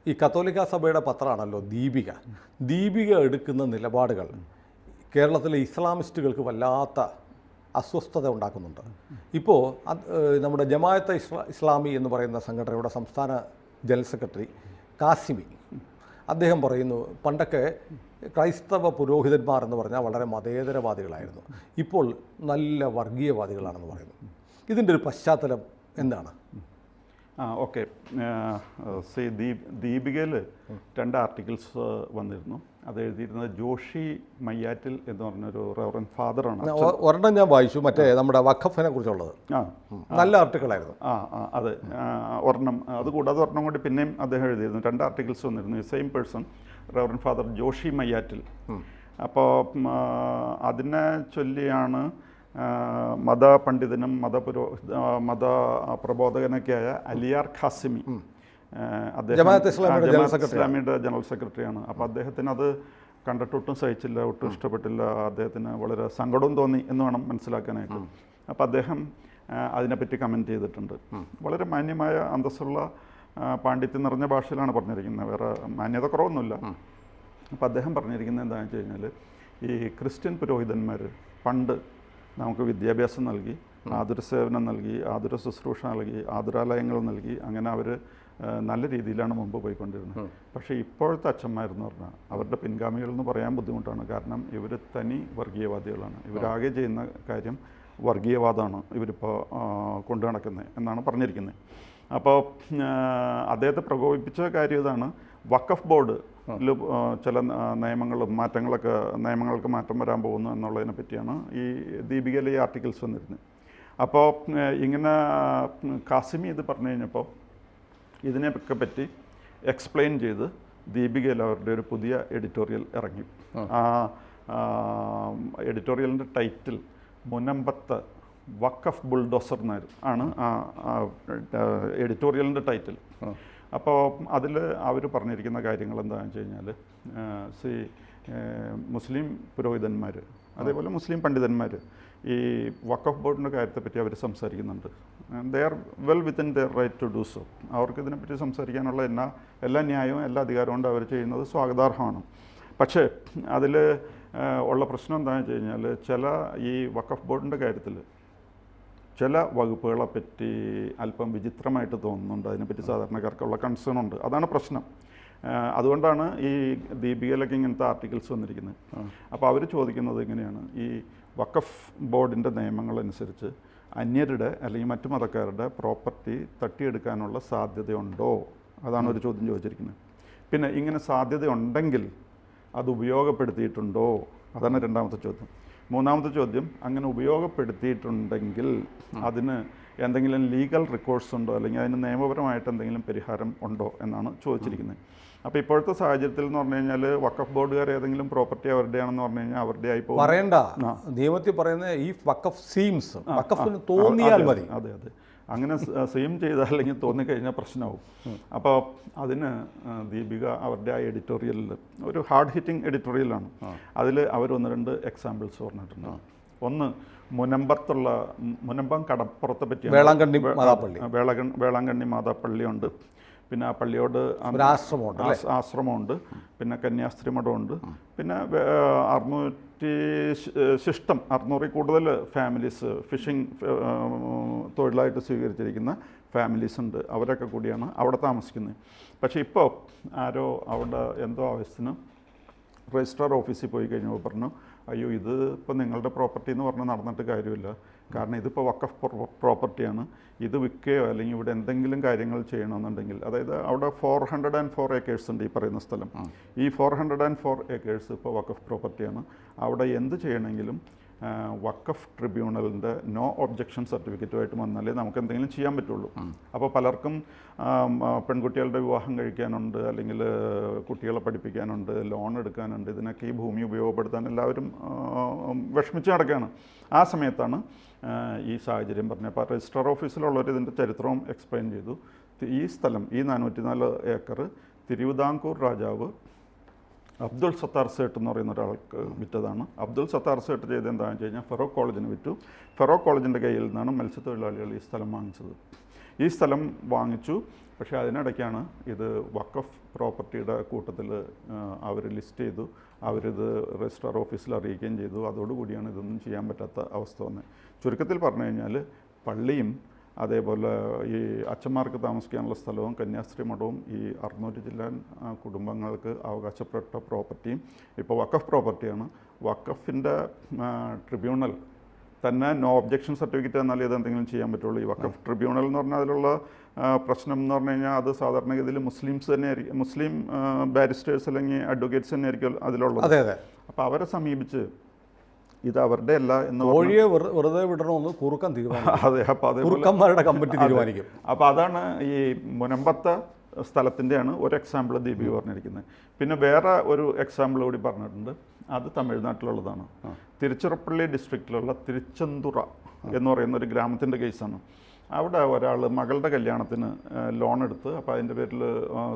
ഈ കത്തോലിക്ക സഭയുടെ പത്രമാണല്ലോ ദീപിക. ദീപിക എടുക്കുന്ന നിലപാടുകൾ കേരളത്തിലെ ഇസ്ലാമിസ്റ്റുകൾക്ക് വല്ലാത്ത അസ്വസ്ഥത ഉണ്ടാക്കുന്നുണ്ട്. ഇപ്പോൾ നമ്മുടെ ജമാഅത്തെ ഇസ്ലാമി എന്ന് പറയുന്ന സംഘടനയുടെ സംസ്ഥാന ജനറൽ സെക്രട്ടറി കാസിമി അദ്ദേഹം പറയുന്നു, പണ്ടൊക്കെ ക്രൈസ്തവ പുരോഹിതന്മാർ എന്ന് പറഞ്ഞാൽ വളരെ മതേതരവാദികളായിരുന്നു, ഇപ്പോൾ നല്ല വർഗീയവാദികളാണെന്ന് പറയുന്നു. ഇതിൻ്റെ ഒരു പശ്ചാത്തലം എന്താണ്? ഓക്കെ. ദീപികയിൽ 2 ആർട്ടിക്കിൾസ് വന്നിരുന്നു. അത് എഴുതിയിരുന്നത് ജോഷി മയ്യാറ്റിൽ എന്ന് പറഞ്ഞൊരു റവറൻഡ് ഫാദറാണ്. ഒരെണ്ണം ഞാൻ വായിച്ചു, മറ്റേ നമ്മുടെ വഖഫിനെ കുറിച്ചുള്ളത്. നല്ല ആർട്ടിക്കിളായിരുന്നു. അതെ, ഒരെണ്ണം. അതുകൂടാതെ ഒരെണ്ണം കൂടി പിന്നെയും അദ്ദേഹം എഴുതിയിരുന്നു. 2 ആർട്ടിക്കിൾസ് വന്നിരുന്നു. Same person, reverend father Joshi Mayyattil. അപ്പോൾ അതിനെ ചൊല്ലിയാണ് മതപണ്ഡിതനും മതപ്രബോധകനൊക്കെയായ അലിയാർ ഖാസിമി, അദ്ദേഹം ഇസ്ലാമിയുടെ ജനറൽ സെക്രട്ടറിയാണ്. അപ്പോൾ അദ്ദേഹത്തിന് അത് കണ്ടിട്ടൊട്ടും സഹിച്ചില്ല, ഒട്ടും ഇഷ്ടപ്പെട്ടില്ല. അദ്ദേഹത്തിന് വളരെ സങ്കടവും തോന്നി എന്ന് വേണം മനസ്സിലാക്കാനായിട്ട്. അപ്പോൾ അദ്ദേഹം അതിനെപ്പറ്റി കമൻറ്റ് ചെയ്തിട്ടുണ്ട്. വളരെ മാന്യമായ അന്തസ്സുള്ള പാണ്ഡിത്യം നിറഞ്ഞ ഭാഷയിലാണ് പറഞ്ഞിരിക്കുന്നത്, വേറെ മാന്യത കുറവൊന്നുമില്ല. അപ്പോൾ അദ്ദേഹം പറഞ്ഞിരിക്കുന്നത് എന്താണെന്ന് വെച്ച് കഴിഞ്ഞാൽ, ഈ ക്രിസ്ത്യൻ പുരോഹിതന്മാർ പണ്ട് നമുക്ക് വിദ്യാഭ്യാസം നൽകി, ആതുര സേവനം നൽകി, ആതുര ശുശ്രൂഷ നൽകി, ആതുരാലയങ്ങൾ നൽകി, അങ്ങനെ അവർ നല്ല രീതിയിലാണ് മുമ്പ് പോയിക്കൊണ്ടിരുന്നത്. പക്ഷേ ഇപ്പോഴത്തെ അച്ഛന്മാരെന്ന് പറഞ്ഞാൽ അവരുടെ പിൻഗാമികൾ എന്ന് പറയാൻ ബുദ്ധിമുട്ടാണ്. കാരണം ഇവർ തനി വർഗീയവാദികളാണ്. ഇവരാകെ ചെയ്യുന്ന കാര്യം വർഗീയവാദമാണ് ഇവരിപ്പോൾ കൊണ്ടു നടക്കുന്നത് എന്നാണ് പറഞ്ഞിരിക്കുന്നത്. അപ്പോൾ അദ്ദേഹത്തെ പ്രകോപിപ്പിച്ച കാര്യം ഇതാണ്, വഖഫ് ബോർഡ് ചില നിയമങ്ങൾക്ക് മാറ്റം വരാൻ പോകുന്നു എന്നുള്ളതിനെ പറ്റിയാണ് ഈ ദീപികയിലെ ഈ ആർട്ടിക്കിൾസ് വന്നിരുന്നത്. അപ്പോൾ ഇങ്ങനെ കാസിമി ഇത് പറഞ്ഞു കഴിഞ്ഞപ്പോൾ ഇതിനെയൊക്കെ പറ്റി എക്സ്പ്ലെയിൻ ചെയ്ത് ദീപികയിൽ അവരുടെ ഒരു പുതിയ എഡിറ്റോറിയൽ ഇറങ്ങി. ആ എഡിറ്റോറിയലിൻ്റെ ടൈറ്റിൽ മുനമ്പത്ത് വഖഫ് ബുൾഡോസർ ആണ് എഡിറ്റോറിയലിൻ്റെ ടൈറ്റിൽ. അപ്പോൾ അതിൽ അവർ പറഞ്ഞിരിക്കുന്ന കാര്യങ്ങൾ എന്താണെന്ന് വെച്ച് കഴിഞ്ഞാൽ, മുസ്ലിം പുരോഹിതന്മാർ അതേപോലെ മുസ്ലിം പണ്ഡിതന്മാർ ഈ വഖഫ് ബോർഡിൻ്റെ കാര്യത്തെപ്പറ്റി അവർ സംസാരിക്കുന്നുണ്ട്. They are well within their right to do so. അവർക്ക് ഇതിനെപ്പറ്റി സംസാരിക്കാനുള്ള എല്ലാ ന്യായവും എല്ലാ അധികാരവും കൊണ്ട് അവർ ചെയ്യുന്നത് സ്വാഗതാർഹമാണ്. പക്ഷേ അതിൽ ഉള്ള പ്രശ്നം എന്താണെന്ന് വെച്ച് കഴിഞ്ഞാൽ, ചില ഈ വഖഫ് ബോർഡിൻ്റെ കാര്യത്തിൽ ചില വകുപ്പുകളെ പറ്റി അല്പം വിചിത്രമായിട്ട് തോന്നുന്നുണ്ട്. അതിനെപ്പറ്റി സാധാരണക്കാർക്കുള്ള കൺസേൺ ഉണ്ട്. അതാണ് പ്രശ്നം. അതുകൊണ്ടാണ് ഈ ദീപികയിലൊക്കെ ഇങ്ങനത്തെ ആർട്ടിക്കിൾസ് വന്നിരിക്കുന്നത്. അപ്പോൾ അവർ ചോദിക്കുന്നത് ഇങ്ങനെയാണ്, ഈ വഖഫ് ബോർഡിൻ്റെ നിയമങ്ങളനുസരിച്ച് അന്യരുടെ അല്ലെങ്കിൽ മറ്റു മതക്കാരുടെ പ്രോപ്പർട്ടി തട്ടിയെടുക്കാനുള്ള സാധ്യതയുണ്ടോ? അതാണ് ഒരു ചോദ്യം ചോദിച്ചിരിക്കുന്നത്. പിന്നെ ഇങ്ങനെ സാധ്യതയുണ്ടെങ്കിൽ അത് ഉപയോഗപ്പെടുത്തിയിട്ടുണ്ടോ? അതാണ് 2ാമത്തെ ചോദ്യം. 3ാമത്തെ ചോദ്യം, അങ്ങനെ ഉപയോഗപ്പെടുത്തിയിട്ടുണ്ടെങ്കിൽ അതിന് എന്തെങ്കിലും ലീഗൽ റിക്കോഴ്സ് ഉണ്ടോ, അല്ലെങ്കിൽ അതിന് നിയമപരമായിട്ട് എന്തെങ്കിലും പരിഹാരം ഉണ്ടോ എന്നാണ് ചോദിച്ചിരിക്കുന്നത്. അപ്പോൾ ഇപ്പോഴത്തെ സാഹചര്യത്തിൽ എന്ന് പറഞ്ഞു കഴിഞ്ഞാൽ, വഖഫ് ബോർഡുകാർ ഏതെങ്കിലും പ്രോപ്പർട്ടി അവരുടെയാണെന്ന് പറഞ്ഞു കഴിഞ്ഞാൽ അവരുടെ ആയി പോകും. പറയണ്ട, നിയമത്തിൽ പറയുന്നത് ഈ വഖഫ് സീംസ്, വഖഫിന് തോന്നിയാൽ മതി. അതെ, അങ്ങനെ സെയിം ചെയ്താൽ അല്ലെങ്കിൽ തോന്നിക്കഴിഞ്ഞാൽ പ്രശ്നമാവും. അപ്പോൾ അതിന് ദീപിക അവരുടെ ആ എഡിറ്റോറിയലിൽ ഒരു ഹാർഡ് ഹിറ്റിംഗ് എഡിറ്റോറിയലാണ്. അതിൽ അവർ 1-2 എക്സാമ്പിൾസ് പറഞ്ഞിട്ടുണ്ട്. ഒന്ന്, മുനമ്പം കടപ്പുറത്തെ പറ്റി വേളാങ്കണ്ണി മാതാപ്പള്ളിയുണ്ട്. പിന്നെ ആ പള്ളിയോട് ആശ്രമമുണ്ട്. പിന്നെ കന്യാസ്ത്രീ മഠമുണ്ട്. പിന്നെ 600 കൂടുതൽ ഫാമിലീസ്, ഫിഷിംഗ് തൊഴിലായിട്ട് സ്വീകരിച്ചിരിക്കുന്ന ഫാമിലീസ് ഉണ്ട്. അവരൊക്കെ കൂടിയാണ് അവിടെ താമസിക്കുന്നത്. പക്ഷേ ഇപ്പോൾ ആരോ അവിടെ എന്തോ ആവശ്യത്തിന് രജിസ്ട്രാർ ഓഫീസിൽ പോയി കഴിഞ്ഞപ്പോൾ പറഞ്ഞു, അയ്യോ ഇത് ഇപ്പോൾ നിങ്ങളുടെ പ്രോപ്പർട്ടി എന്ന് പറഞ്ഞാൽ നടന്നിട്ട് കാര്യമില്ല. കാരണം ഇതിപ്പോൾ വഖഫ് പ്രോപ്പർട്ടിയാണ്. ഇത് വിൽക്കുകയോ അല്ലെങ്കിൽ ഇവിടെ എന്തെങ്കിലും കാര്യങ്ങൾ ചെയ്യണമെന്നുണ്ടെങ്കിൽ, അതായത് അവിടെ 404 ഏക്കേഴ്സ് ഉണ്ട് ഈ പറയുന്ന സ്ഥലം. ഈ 404 ഏക്കേഴ്സ് ഇപ്പോൾ വഖഫ് പ്രോപ്പർട്ടിയാണ്. അവിടെ എന്ത് ചെയ്യണമെങ്കിലും വഖഫ് ട്രിബ്യൂണലിൻ്റെ നോ ഒബ്ജക്ഷൻ സർട്ടിഫിക്കറ്റുമായിട്ട് വന്നാലേ നമുക്ക് എന്തെങ്കിലും ചെയ്യാൻ പറ്റുള്ളൂ. അപ്പോൾ പലർക്കും പെൺകുട്ടികളുടെ വിവാഹം കഴിക്കാനുണ്ട്, അല്ലെങ്കിൽ കുട്ടികളെ പഠിപ്പിക്കാനുണ്ട്, ലോൺ എടുക്കാനുണ്ട്. ഇതിനൊക്കെ ഈ ഭൂമി ഉപയോഗപ്പെടുത്താൻ എല്ലാവരും വിഷമിച്ച് നടക്കുകയാണ്. ആ സമയത്താണ് ഈ സാഹചര്യം പറഞ്ഞത്. അപ്പോൾ രജിസ്ട്രാർ ഓഫീസിലുള്ളവർ ഇതിൻ്റെ ചരിത്രവും എക്സ്പ്ലെയിൻ ചെയ്തു. ഈ സ്ഥലം, ഈ 404 ഏക്കർ തിരുവിതാംകൂർ രാജാവ് അബ്ദുൾ സത്താർ സേട്ട് എന്ന് പറയുന്ന ഒരാൾക്ക് വിറ്റതാണ്. അബ്ദുൾ സത്താർ സേട്ട് ചെയ്ത് എന്താണെന്ന് വെച്ച് കഴിഞ്ഞാൽ ഫറോക്ക് കോളേജിന് വിറ്റു. ഫറോക്ക് കോളേജിൻ്റെ കയ്യിൽ നിന്നാണ് മത്സ്യത്തൊഴിലാളികൾ ഈ സ്ഥലം വാങ്ങിച്ചത്. ഈ സ്ഥലം വാങ്ങിച്ചു. പക്ഷേ അതിനിടയ്ക്കാണ് ഇത് വഖഫ് പ്രോപ്പർട്ടിയുടെ കൂട്ടത്തിൽ അവർ ലിസ്റ്റ് ചെയ്തു. അവരിത് രജിസ്ട്രാർ ഓഫീസിൽ അറിയിക്കുകയും ചെയ്തു. അതോടുകൂടിയാണ് ഇതൊന്നും ചെയ്യാൻ പറ്റാത്ത അവസ്ഥ വന്നത്. ചുരുക്കത്തിൽ പറഞ്ഞു കഴിഞ്ഞാൽ പള്ളിയും അതേപോലെ ഈ അച്ഛന്മാർക്ക് താമസിക്കാനുള്ള സ്ഥലവും കന്യാസ്ത്രീ മഠവും ഈ 600 ചില്ലാൻ കുടുംബങ്ങൾക്ക് അവകാശപ്പെട്ട പ്രോപ്പർട്ടിയും ഇപ്പോൾ വഖഫ് പ്രോപ്പർട്ടിയാണ്. വഖഫിൻ്റെ ട്രിബ്യൂണൽ തന്നെ നോ ഒബ്ജക്ഷൻ സർട്ടിഫിക്കറ്റ് എന്നാൽ ഇത് എന്തെങ്കിലും ചെയ്യാൻ പറ്റുള്ളൂ. ഈ വഖഫ് ട്രിബ്യൂണൽ എന്ന് പറഞ്ഞാൽ അതിലുള്ള പ്രശ്നം എന്ന് പറഞ്ഞു കഴിഞ്ഞാൽ അത് സാധാരണഗതിയിൽ മുസ്ലിംസ് തന്നെ ആയിരിക്കും, മുസ്ലിം ബാരിസ്റ്റേഴ്സ് അല്ലെങ്കിൽ അഡ്വക്കേറ്റ്സ് തന്നെ ആയിരിക്കും അതിലുള്ളത്. അതെ അതെ. അപ്പോൾ അവരെ സമീപിച്ച് ഇത് അവരുടെ അല്ല എന്ന് കോഴിയെ വെറുതെ വിടണമെന്ന് കുറുക്കൻ തീരുമാനിക്കും. അതെ, അപ്പോൾ അതേപോലെ കുറുക്കന്മാരുടെ കമ്മിറ്റി തീരുമാനിക്കും. അപ്പോൾ അതാണ് ഈ മുനമ്പത്തെ സ്ഥലത്തിൻ്റെയാണ് ഒരു എക്സാമ്പിൾ ദീപി പറഞ്ഞിരിക്കുന്നത്. പിന്നെ വേറെ ഒരു എക്സാമ്പിൾ കൂടി പറഞ്ഞിട്ടുണ്ട്. അത് തമിഴ്നാട്ടിലുള്ളതാണ്. തിരുച്ചിറപ്പള്ളി ഡിസ്ട്രിക്റ്റിലുള്ള തിരുച്ചെന്തുറ എന്ന് പറയുന്ന ഒരു ഗ്രാമത്തിൻ്റെ കേസാണ്. അവിടെ ഒരാൾ മകളുടെ കല്യാണത്തിന് ലോൺ എടുത്ത്, അപ്പോൾ അതിൻ്റെ പേരിൽ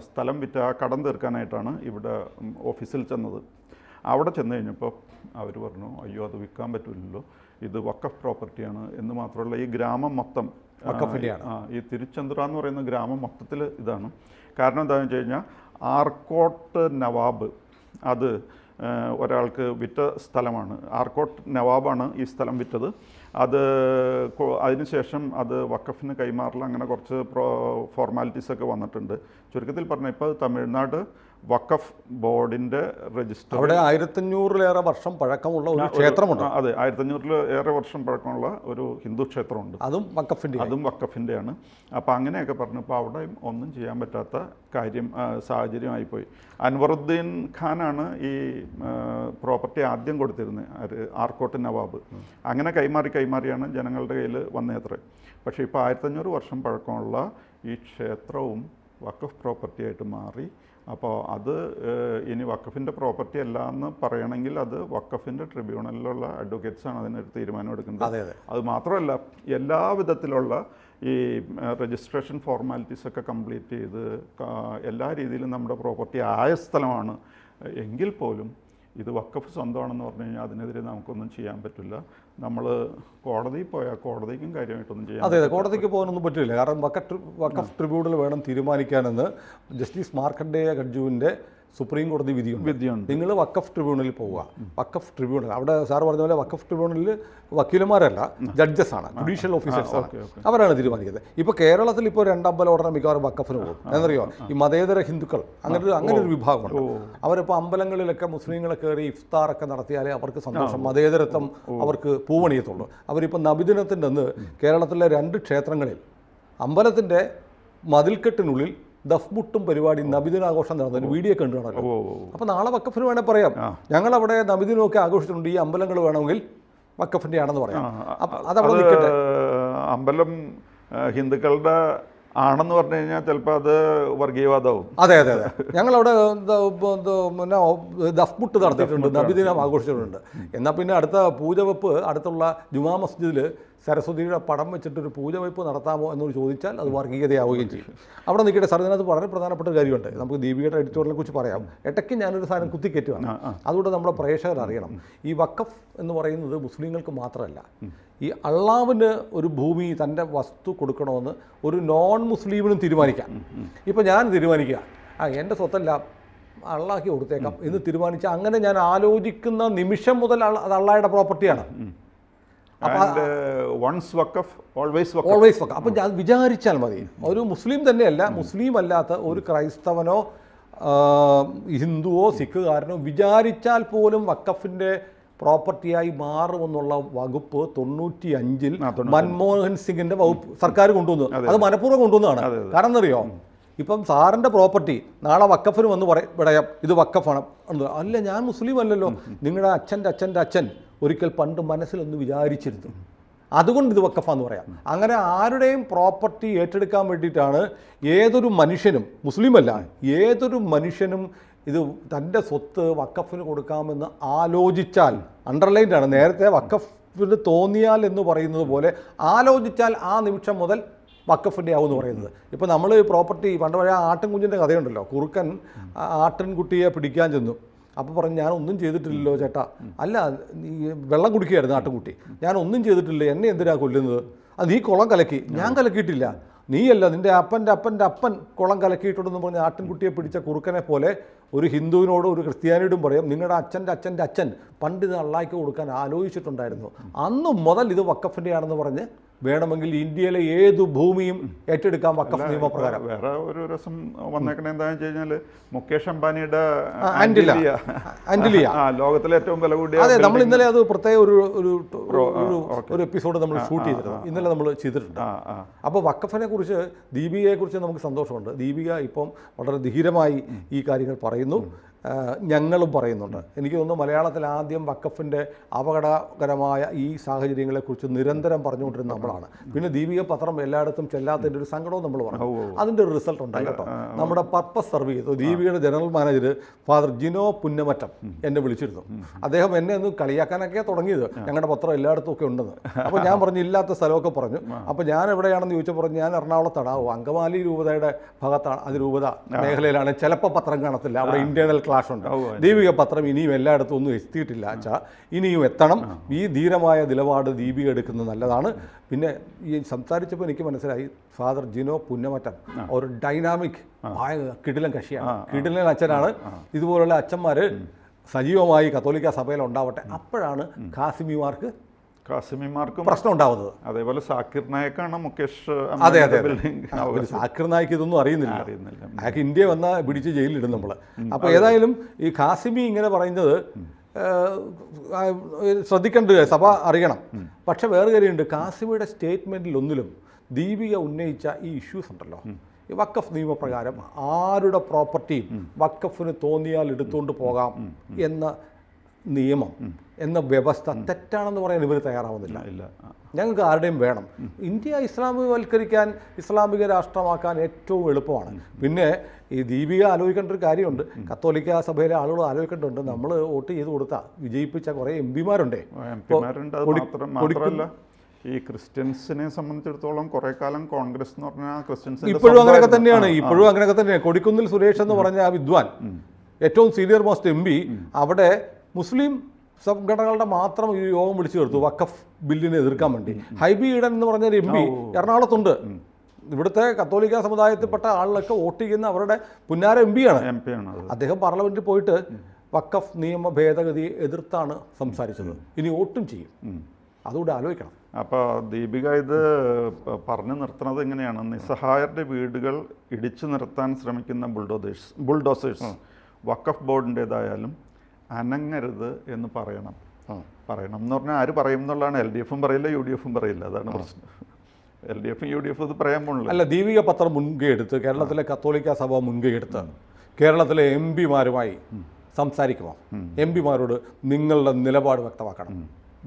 സ്ഥലം വിറ്റ് ആ കടം തീർക്കാനായിട്ടാണ് ഇവിടെ ഓഫീസിൽ ചെന്നത്. അവിടെ ചെന്ന് കഴിഞ്ഞപ്പോൾ അവർ പറഞ്ഞു, അയ്യോ അത് വിൽക്കാൻ പറ്റില്ലല്ലോ, ഇത് വഖഫ് പ്രോപ്പർട്ടിയാണ്. എന്ന് മാത്രമല്ല ഈ ഗ്രാമം മൊത്തം ഈ തിരുച്ചെന്തുറ എന്ന് പറയുന്ന ഗ്രാമം മൊത്തത്തിൽ ഇതാണ്. കാരണം എന്താണെന്ന് വെച്ച് കഴിഞ്ഞാൽ ആർക്കോട്ട് നവാബ് അത് ഒരാൾക്ക് വിറ്റ സ്ഥലമാണ്. ആർക്കോട്ട് നവാബാണ് ഈ സ്ഥലം വിറ്റത്. അതിനുശേഷം അത് വഖഫിന് കൈമാറില്ല. അങ്ങനെ കുറച്ച് ഫോർമാലിറ്റീസൊക്കെ വന്നിട്ടുണ്ട്. ചുരുക്കത്തിൽ പറഞ്ഞാൽ ഇപ്പോൾ തമിഴ്നാട് വഖഫ് ബോർഡിൻ്റെ രജിസ്റ്റർ അവിടെ 1500-ലേറെ വർഷം പഴക്കമുള്ള ഒരു ക്ഷേത്രമുണ്ട്. അതെ, 1500-ലേറെ വർഷം പഴക്കമുള്ള ഒരു ഹിന്ദു ക്ഷേത്രമുണ്ട്. അതും വഖഫിൻ്റെയാണ്. അപ്പോൾ അങ്ങനെയൊക്കെ പറഞ്ഞപ്പോൾ അവിടെ ഒന്നും ചെയ്യാൻ പറ്റാത്ത സാഹചര്യമായിപ്പോയി. അൻവറുദ്ദീൻ ഖാനാണ് ഈ പ്രോപ്പർട്ടി ആദ്യം കൊടുത്തിരുന്നത്, ആർക്കോട്ട് നവാബ്. അങ്ങനെ കൈമാറിയാണ് ജനങ്ങളുടെ കയ്യിൽ വന്നേത്രേ. പക്ഷേ ഇപ്പോൾ 1500 വർഷം പഴക്കമുള്ള ഈ ക്ഷേത്രവും വഖഫ് പ്രോപ്പർട്ടിയായിട്ട് മാറി. അപ്പോൾ അത് ഇനി വഖഫിൻ്റെ പ്രോപ്പർട്ടി അല്ല എന്ന് പറയണമെങ്കിൽ അത് വഖഫിൻ്റെ ട്രിബ്യൂണലിലുള്ള അഡ്വക്കേറ്റ്സാണ് അതിനൊരു തീരുമാനം എടുക്കുന്നത്. അത് മാത്രമല്ല എല്ലാ വിധത്തിലുള്ള ഈ രജിസ്ട്രേഷൻ ഫോർമാലിറ്റീസൊക്കെ കംപ്ലീറ്റ് ചെയ്ത് എല്ലാ രീതിയിലും നമ്മുടെ പ്രോപ്പർട്ടി ആയ സ്ഥലമാണ്. എങ്കിൽ പോലും ഇത് വഖഫ് സ്വന്തമാണെന്ന് പറഞ്ഞു കഴിഞ്ഞാൽ അതിനെതിരെ നമുക്കൊന്നും ചെയ്യാൻ പറ്റില്ല. നമ്മൾ കോടതിയിൽ പോയാൽ കോടതിക്കും കാര്യമായിട്ടൊന്നും ചെയ്യാൻ അതെ കോടതിക്ക് പോകാനൊന്നും പറ്റില്ല. കാരണം വഖഫ് ട്രിബ്യൂണൽ വേണം തീരുമാനിക്കാനെന്ന് ജസ്റ്റിസ് മാർക്കണ്ഡേയ ഗഡ്ജുവിൻ്റെ സുപ്രീം കോടതി വിധിയുണ്ട്. നിങ്ങൾ വഖഫ് ട്രിബ്യൂണലിൽ പോവുക. വഖഫ് ട്രിബ്യൂണൽ അവിടെ സാർ പറഞ്ഞ പോലെ വഖഫ് ട്രിബ്യൂണലിൽ വക്കീലന്മാരല്ല, ജഡ്ജസാണ്, ജുഡീഷ്യൽ ഓഫീസേഴ്സാണ്. അവരാണ് തീരുമാനിക്കുന്നത്. ഇപ്പോൾ കേരളത്തിൽ ഇപ്പോൾ 2 അമ്പലം ഉടനെ മിക്കവാറും വഖഫിന് പോകും. എന്നറിയോ, ഈ മതേതര ഹിന്ദുക്കൾ അങ്ങനെ ഒരു വിഭാഗമുണ്ട്. അവരിപ്പോൾ അമ്പലങ്ങളിലൊക്കെ മുസ്ലിങ്ങളെ കയറി ഇഫ്താറൊക്കെ നടത്തിയാലേ അവർക്ക് സന്തോഷം, മതേതരത്വം അവർക്ക് പൂവണിയത്തുള്ളൂ. അവരിപ്പോൾ നബിദിനത്തിൻ്റെ അന്ന് കേരളത്തിലെ 2 ക്ഷേത്രങ്ങളിൽ അമ്പലത്തിൻ്റെ മതിൽക്കെട്ടിനുള്ളിൽ ദഫ്മുട്ടും പരിപാടി നബിദിനാഘോഷം നടന്നതിന് വീഡിയോ കണ്ടു കാണല്ലോ. അപ്പോൾ നാളെ വഖഫിന് വേണേൽ പറയാം, ഞങ്ങളവിടെ നബിദിനമൊക്കെ ആഘോഷിച്ചിട്ടുണ്ട്, ഈ അമ്പലങ്ങൾ വേണമെങ്കിൽ വഖഫിൻ്റെ ആണെന്ന് പറയാം. അതവിടെ നിൽക്കട്ടെ. അമ്പലം ഹിന്ദുക്കളുടെ ആണെന്ന് പറഞ്ഞു കഴിഞ്ഞാൽ ചിലപ്പോൾ അത് വർഗീയവാദവും. അതെ, ഞങ്ങളവിടെ പിന്നെ ദഫ്മുട്ട് നടത്തിയിട്ടുണ്ട്, നബിദിനം ആഘോഷിച്ചിട്ടുണ്ട്. എന്നാൽ പിന്നെ അടുത്ത പൂജവെപ്പ് അടുത്തുള്ള ജുമാ മസ്ജിദിൽ സരസ്വതിയുടെ പടം വെച്ചിട്ടൊരു പൂജവെപ്പ് നടത്താമോ എന്നൊരു ചോദിച്ചാൽ അത് വർഗീയതയാവുകയും ചെയ്യും. അവിടെ നിൽക്കട്ടെ സാർ, ഇതിനകത്ത് വളരെ പ്രധാനപ്പെട്ട ഒരു കാര്യമുണ്ട്. നമുക്ക് ദീപികയുടെ എഡിറ്റോറിയലിനെ കുറിച്ച് പറയാം. ഇടയ്ക്ക് ഞാനൊരു സാധനം കുത്തിക്കയറ്റുവാണ്, അതുകൊണ്ട് നമ്മുടെ പ്രേക്ഷകർ അറിയണം. ഈ വഖഫ് എന്ന് പറയുന്നത് മുസ്ലിങ്ങൾക്ക് മാത്രമല്ല. ഈ അള്ളാവിന് ഒരു ഭൂമി തൻ്റെ വസ്തു കൊടുക്കണമെന്ന് ഒരു നോൺ മുസ്ലിമിനും തീരുമാനിക്കാം. ഇപ്പം ഞാൻ തീരുമാനിക്കുക, എൻ്റെ സ്വത്തല്ല അള്ളാഹ്ക്ക് കൊടുത്തേക്കാം എന്ന് തീരുമാനിച്ചാൽ, അങ്ങനെ ഞാൻ ആലോചിക്കുന്ന നിമിഷം മുതൽ അത് അള്ളാഹയുടെ പ്രോപ്പർട്ടിയാണ്. ഓൾവേസ് വഖഫ്. അപ്പം ഞാൻ വിചാരിച്ചാൽ മതി. ഒരു മുസ്ലിം തന്നെയല്ല, മുസ്ലിം അല്ലാത്ത ഒരു ക്രൈസ്തവനോ ഹിന്ദുവോ സിഖുകാരനോ വിചാരിച്ചാൽ പോലും വഖഫിൻ്റെ പ്രോപ്പർട്ടിയായി മാറുമെന്നുള്ള വകുപ്പ് 95-ൽ മൻമോഹൻ സിംഗിന്റെ വകുപ്പ് സർക്കാർ കൊണ്ടുവന്നു. അത് മനഃപൂർവ്വം കൊണ്ടുവന്നതാണ്. കാരണം എന്നറിയോ, ഇപ്പം സാറിൻ്റെ പ്രോപ്പർട്ടി നാളെ വഖഫിന് വന്ന് പറയാം ഇത് വഖഫാണ്. അല്ല, ഞാൻ മുസ്ലിം അല്ലല്ലോ, നിങ്ങളുടെ അച്ഛൻ്റെ അച്ഛൻ ഒരിക്കൽ പണ്ട് മനസ്സിലൊന്ന് വിചാരിച്ചിരുന്നു, അതുകൊണ്ട് ഇത് വഖഫാന്ന് പറയാം. അങ്ങനെ ആരുടെയും പ്രോപ്പർട്ടി ഏറ്റെടുക്കാൻ വേണ്ടിയിട്ടാണ് ഏതൊരു മനുഷ്യനും, മുസ്ലിമല്ല ഏതൊരു മനുഷ്യനും ഇത് തൻ്റെ സ്വത്ത് വഖഫിന് കൊടുക്കാമെന്ന് ആലോചിച്ചാൽ, അണ്ടർലൈൻഡ് ആണ്, നേരത്തെ വഖഫിന് തോന്നിയാൽ എന്ന് പറയുന്നത് പോലെ ആലോചിച്ചാൽ ആ നിമിഷം മുതൽ വഖഫിൻ്റെ ആവുമെന്ന് പറയുന്നത്. ഇപ്പോൾ നമ്മൾ പ്രോപ്പർട്ടി പണ്ട് പഴയ ആട്ടിൻകുഞ്ഞിൻ്റെ കഥയുണ്ടല്ലോ, കുറുക്കൻ ആട്ടിൻകുട്ടിയെ പിടിക്കാൻ ചെന്നു. അപ്പോൾ പറഞ്ഞു, ഞാനൊന്നും ചെയ്തിട്ടില്ലല്ലോ ചേട്ടാ. അല്ല, നീ വെള്ളം കുടിക്കുകയായിരുന്നു ആട്ടിൻകുട്ടി. ഞാനൊന്നും ചെയ്തിട്ടില്ല, എന്നെ എന്തിനാ കൊല്ലുന്നത്? അത് നീ കുളം കലക്കി. ഞാൻ കലക്കിയിട്ടില്ല. നീയല്ല, നിൻ്റെ അപ്പൻ്റെ അപ്പൻ കുളം കലക്കിയിട്ടുണ്ടെന്ന് പറഞ്ഞ് ആട്ടിൻകുട്ടിയെ പിടിച്ച കുറുക്കനെ പോലെ ഒരു ഹിന്ദുവിനോടും ഒരു ക്രിസ്ത്യാനിയോടും പറയും നിങ്ങളുടെ അച്ഛൻ്റെ അച്ഛൻ പണ്ട് ഇത് അള്ളാഹിക്ക് കൊടുക്കാൻ ആലോചിച്ചിട്ടുണ്ടായിരുന്നു, അന്ന് മുതൽ ഇത് വഖഫിൻ്റെ ആണെന്ന് പറഞ്ഞ് വേണമെങ്കിൽ ഇന്ത്യയിലെ ഏതു ഭൂമിയും ഏറ്റെടുക്കാൻ വഖഫ് നിയമപ്രകാരം. വേറെ ഒരു രസം വന്നേക്കണ എന്താണെന്ന് വെച്ച് കഴിഞ്ഞാൽ മുകേഷ് അംബാനിയുടെ ആന്റിലിയ ലോകത്തിലെ ഏറ്റവും വില കൂടിയ. അതെ, നമ്മൾ ഇന്നലെ അത് പ്രത്യേക ഒരു എപ്പിസോഡ് നമ്മൾ ഷൂട്ട് ചെയ്തിരുന്നു, ഇന്നലെ നമ്മൾ ചെയ്തിട്ടുണ്ട്. അപ്പോൾ വഖഫിനെ കുറിച്ച്, ദീപികയെ കുറിച്ച് നമുക്ക് സന്തോഷമുണ്ട്. ദീപിക ഇപ്പം വളരെ ധീരമായി ഈ കാര്യങ്ങൾ പറയുന്നു, ഞങ്ങളും പറയുന്നുണ്ട്. എനിക്ക് തോന്നുന്നു മലയാളത്തിൽ ആദ്യം വഖഫിൻ്റെ അപകടകരമായ ഈ സാഹചര്യങ്ങളെക്കുറിച്ച് നിരന്തരം പറഞ്ഞുകൊണ്ടിരുന്ന നമ്മളാണ്. പിന്നെ ദീപിക പത്രം എല്ലായിടത്തും ചെല്ലാത്തതിൻ്റെ ഒരു സങ്കടവും നമ്മൾ പറഞ്ഞു. അതിൻ്റെ ഒരു റിസൾട്ട് ഉണ്ടായി കേട്ടോ. നമ്മുടെ പർപ്പസ് സർവ് ചെയ്തു. ദീപികയുടെ general manager father Jino Punnamattam എന്നെ വിളിച്ചിരുന്നു. അദ്ദേഹം എന്നെ ഒന്ന് കളിയാക്കാനൊക്കെ തുടങ്ങിയത്, ഞങ്ങളുടെ പത്രം എല്ലായിടത്തും ഒക്കെ ഉണ്ടെന്ന്. അപ്പോൾ ഞാൻ പറഞ്ഞു ഇല്ലാത്ത സ്ഥലമൊക്കെ പറഞ്ഞു. അപ്പോൾ ഞാൻ എവിടെയാണെന്ന് ചോദിച്ചാൽ പറഞ്ഞു ഞാൻ എറണാകുളത്താണ്. അങ്കമാലി രൂപതയുടെ ഭാഗത്താണ്, അത് രൂപത മേഖലയിലാണ്. ചിലപ്പോൾ പത്രം കാണത്തില്ല, അവിടെ ഇന്റേണൽ ക്ലാഷ് ഉണ്ട്. ദീപിക പത്രം ഇനിയും എല്ലായിടത്തും ഒന്നും എത്തിയിട്ടില്ല അച്ഛാ, ഇനിയും എത്തണം. ഈ ധീരമായ നിലപാട് ദീപിക എടുക്കുന്നത് നല്ലതാണ്. പിന്നെ ഈ സംസാരിച്ചപ്പോൾ എനിക്ക് മനസ്സിലായി ഫാദർ ജിനോ പുന്നമറ്റം ഒരു ഡൈനാമിക് കിടിലൻ കക്ഷിയാണ്, കിടിലൻ അച്ഛനാണ്. ഇതുപോലുള്ള അച്ഛന്മാർ സജീവമായി കത്തോലിക്ക സഭയിൽ ഉണ്ടാവട്ടെ. അപ്പോഴാണ് കാസിമിമാർക്കും പ്രശ്നം ഉണ്ടാവുന്നത്. അതേപോലെ സാക്കിർ നായക്കാണ് മുകേഷ്. അതെ, സാക്കിർ നായിക്ക് ഇതൊന്നും അറിയുന്നില്ല. അയാൾക്ക് ഇന്ത്യ വന്നാൽ പിടിച്ച് ജയിലിലിടും നമ്മൾ. അപ്പോൾ ഏതായാലും ഈ കാസിമി ഇങ്ങനെ പറയുന്നത് ശ്രദ്ധിക്കേണ്ടത് സഭ അറിയണം. പക്ഷെ വേറെ കാര്യമുണ്ട്, കാസിമിയുടെ സ്റ്റേറ്റ്മെൻറ്റിൽ ഒന്നിലും ദീപിക ഉന്നയിച്ച ഈ ഇഷ്യൂസ് ഉണ്ടല്ലോ, ഈ വഖഫ് നിയമപ്രകാരം ആരുടെ പ്രോപ്പർട്ടിയും വഖഫിന് തോന്നിയാൽ എടുത്തുകൊണ്ട് പോകാം എന്ന നിയമം, എന്ന വ്യവസ്ഥ തെറ്റാണെന്ന് പറയാൻ ഇവർ തയ്യാറാവുന്നില്ല. ഞങ്ങൾക്ക് ആരുടെയും വേണം. ഇന്ത്യ ഇസ്ലാമികവൽക്കരിക്കാൻ, ഇസ്ലാമിക രാഷ്ട്രമാക്കാൻ ഏറ്റവും എളുപ്പമാണ്. പിന്നെ ഈ ദീപിക ആലോചിക്കേണ്ട ഒരു കാര്യമുണ്ട്, കത്തോലിക്ക സഭയിലെ ആളുകൾ ആലോചിക്കേണ്ടതുണ്ട്. നമ്മൾ വോട്ട് ചെയ്ത് കൊടുത്താൽ വിജയിപ്പിച്ച കുറേ എം പിമാരുണ്ടേ. ഈ ക്രിസ്ത്യൻസിനെ സംബന്ധിച്ചിടത്തോളം കുറെ കാലം കോൺഗ്രസ് എന്ന് പറഞ്ഞാൽ ക്രിസ്ത്യൻസ് ഇപ്പോഴും അങ്ങനെയൊക്കെ തന്നെയാണ്. കൊടിക്കുന്നിൽ സുരേഷ് എന്ന് പറഞ്ഞ ആ വിദ്വാൻ, ഏറ്റവും സീനിയർ മോസ്റ്റ് എം പി, അവിടെ മുസ്ലിം സംഘടനകളുടെ മാത്രം ഈ യോഗം വിളിച്ചു ചേർത്തു വഖഫ് ബില്ലിനെ എതിർക്കാൻ വേണ്ടി. ഹൈബി ഈഡൻ എന്ന് പറഞ്ഞൊരു എം പി എറണാകുളത്തുണ്ട്. ഇവിടുത്തെ കത്തോലിക്ക സമുദായത്തിൽപ്പെട്ട ആളിലൊക്കെ വോട്ട് ചെയ്യുന്ന അവരുടെ പുന്നാര എം പി ആണ്. അദ്ദേഹം പാർലമെന്റിൽ പോയിട്ട് വഖഫ് നിയമ ഭേദഗതിയെ എതിർത്താണ് സംസാരിച്ചത്. ഇനി വോട്ടും ചെയ്യും. അതുകൂടെ ആലോചിക്കണം. അപ്പോൾ ദീപിക ഇത് പറഞ്ഞു നിർത്തുന്നത് എങ്ങനെയാണ്? നിസ്സഹായരുടെ വീടുകൾ ഇടിച്ചു നിർത്താൻ ശ്രമിക്കുന്ന ബുൾഡോസേഴ്സ് വഖഫ് ബോർഡിൻ്റേതായാലും അനങ്ങരുത് എന്ന് പറയണം എന്ന് പറഞ്ഞാൽ ആര് പറയും എന്നുള്ളതാണ്. LDF പറയില്ല, UDF പറയില്ല. അതാണ് പ്രശ്നം. LDF UDF ഇത് പറയാൻ പോണില്ല. അല്ല, ദീപിക പത്രം മുൻകൈ എടുത്ത്, കേരളത്തിലെ കത്തോലിക്ക സഭ മുൻകൈ എടുത്ത് കേരളത്തിലെ MP മാരുമായി സംസാരിക്കുമോ? MP മാരോട് നിങ്ങളുടെ നിലപാട് വ്യക്തമാക്കണം.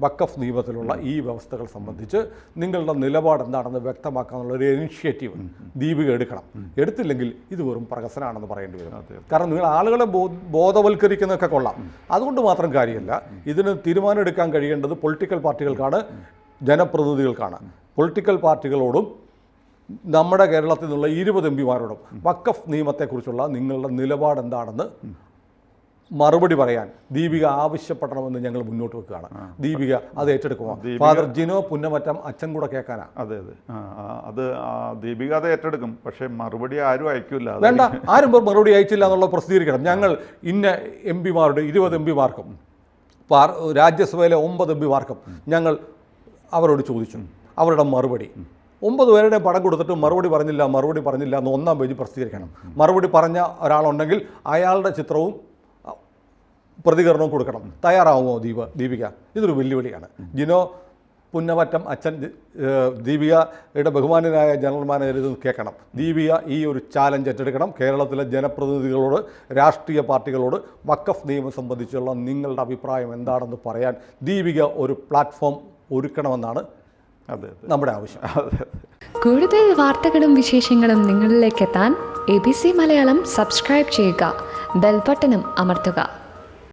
വഖഫ് നിയമത്തിലുള്ള ഈ വ്യവസ്ഥകൾ സംബന്ധിച്ച് നിങ്ങളുടെ നിലപാട് എന്താണെന്ന് വ്യക്തമാക്കാനുള്ള ഒരു ഇനിഷ്യേറ്റീവ് ദീപിക എടുക്കണം. എടുത്തില്ലെങ്കിൽ ഇത് വെറും പ്രഹസനമാണെന്ന് പറയേണ്ടി വരും. കാരണം നിങ്ങൾ ആളുകളെ ബോധവൽക്കരിക്കുന്നതൊക്കെ കൊള്ളാം, അതുകൊണ്ട് മാത്രം കാര്യമില്ല. ഇതിന് തീരുമാനം എടുക്കാൻ കഴിയേണ്ടത് പൊളിറ്റിക്കൽ പാർട്ടികൾക്കാണ്, ജനപ്രതിനിധികൾക്കാണ്. പൊളിറ്റിക്കൽ പാർട്ടികളോടും നമ്മുടെ കേരളത്തിൽ നിന്നുള്ള 20 MP മാരോടും വഖഫ് നിയമത്തെക്കുറിച്ചുള്ള നിങ്ങളുടെ നിലപാട് എന്താണെന്ന് മറുപടി പറയാൻ ദീപിക ആവശ്യപ്പെടണമെന്ന് ഞങ്ങൾ മുന്നോട്ട് വെക്കുകയാണ്. ദീപിക അത് ഏറ്റെടുക്കുമോ? ഫാദർ ജിനോ പുന്നമറ്റം അച്ഛൻ കൂടെ കേൾക്കാനാ. അതെ, അത് ദീപിക അത് ഏറ്റെടുക്കും. പക്ഷേ മറുപടി ആരും അയക്കില്ല. വേണ്ട, ആരും മറുപടി അയച്ചില്ല എന്നുള്ള പ്രസിദ്ധീകരിക്കണം. ഞങ്ങൾ ഇന്ന MP മാരുടെ 20 MP മാർക്കും രാജ്യസഭയിലെ 9 MP മാർക്കും ഞങ്ങൾ അവരോട് ചോദിച്ചു. അവരുടെ മറുപടി 9 പേരുടെ പടം കൊടുത്തിട്ട് മറുപടി പറഞ്ഞില്ല എന്ന് 1-ാം പേജ് പ്രസിദ്ധീകരിക്കണം. മറുപടി പറഞ്ഞ ഒരാളുണ്ടെങ്കിൽ അയാളുടെ ചിത്രവും പ്രതികരണവും കൊടുക്കണം. തയ്യാറാവുമോ ദീപിക? ഇതൊരു വെല്ലുവിളിയാണ്. ജിനോ പുന്നമറ്റം അച്ഛൻ ദീപികയുടെ ബഹുമാന്യനായ ജനറൽ മാനേജർ ഇത് കേൾക്കണം. ദീപിക ഈ ഒരു ചാലഞ്ച് ഏറ്റെടുക്കണം. കേരളത്തിലെ ജനപ്രതിനിധികളോട്, രാഷ്ട്രീയ പാർട്ടികളോട് വഖഫ് നിയമം സംബന്ധിച്ചുള്ള നിങ്ങളുടെ അഭിപ്രായം എന്താണെന്ന് പറയാൻ ദീപിക ഒരു പ്ലാറ്റ്ഫോം ഒരുക്കണമെന്നാണ് നമ്മുടെ ആവശ്യം. കൂടുതൽ വാർത്തകളും വിശേഷങ്ങളും നിങ്ങളിലേക്ക് എത്താൻ ABC മലയാളം സബ്സ്ക്രൈബ് ചെയ്യുക, ബെൽ ബട്ടണും അമർത്തുക.